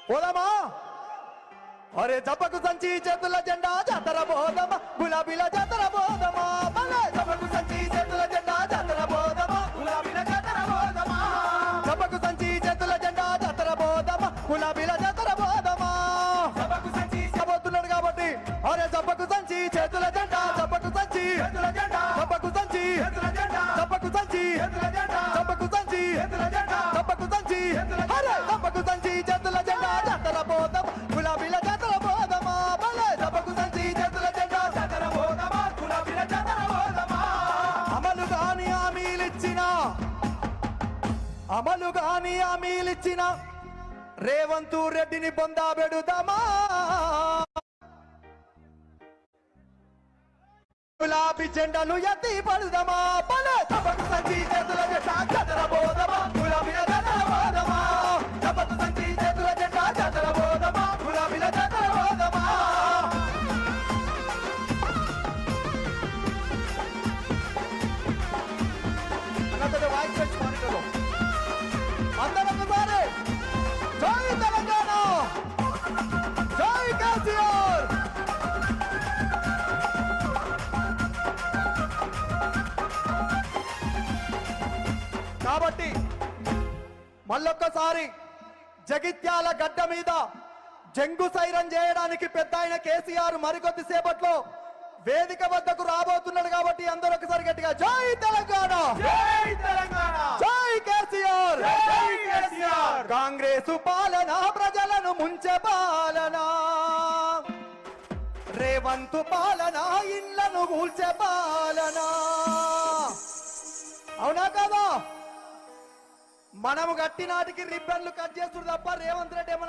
పోదామా? అరే జపకు సంచి చేతుల జెండా జాతర పోదమా, గులాబీల జాతర పోదమా. జపకు సంచి చేతుల జెండా జాతర పోదమా, గులాబీల జాతర పోదమా. జపకు సంచి చేతుల జెండా జాతర పోదమా, గులాబీల జాతర పోదమా. జపకు సంచి పోతున్నాడు కాబట్టి అరే జపకు సంచి చేతుల జెండా, జపకు సంచి చేతుల జెండా, జపకు సంచి చేతుల జెండా, జపకు సంచి చేతుల జెండా, జపకు సంచి చేతుల జెండా, జపకు సంచి అరే జపకు సంచి చేతుల జెండా జాతర పోదమా, గులాబీల జాతర పోదమా. జపకు సంచి చేతుల జెండా జాతర పోదమా, గులాబీల జాతర పోదమా. అమలు గాని హామీలిచ్చిన రేవంతు రెడ్డిని పొందా పెడుదామా. గులాబీ జెండాను ఎత్తి పడుదమా. జపకు సంచి చేతుల జెండా జాతర పోదమా, గులాబీల జాతర పోదమా. జపకు సంచి చేతుల జెండా జాతర పోదమా, గులాబీల జాతర పోదమా. అందరం ఒకసారి జై తెలంగాణ, జై కేసీఆర్. కాబట్టి మళ్ళొక్కసారి జగిత్యాల గడ్డ మీద జంగు సైరన్ చేయడానికి పెద్ద ఆయన కేసీఆర్ మరికొద్ది సేపట్లో వేదిక వద్దకు రాబోతున్నాడు. కాబట్టి అందరూ ఒకసారి గట్టిగా జై తెలంగాణ, జై తెలంగాణ, జై కేసీఆర్, జై కేసీఆర్. కాంగ్రెసు పాలన ప్రజలను ముంచే పాలన, రేవంతు పాలన ఇళ్లను కూల్చే పాలన. అవునా కదా? మనము గట్టి నాటికి రిబ్బన్లు కట్ చేస్తుడు తప్ప రేవంత్ రెడ్డి ఏమన్నా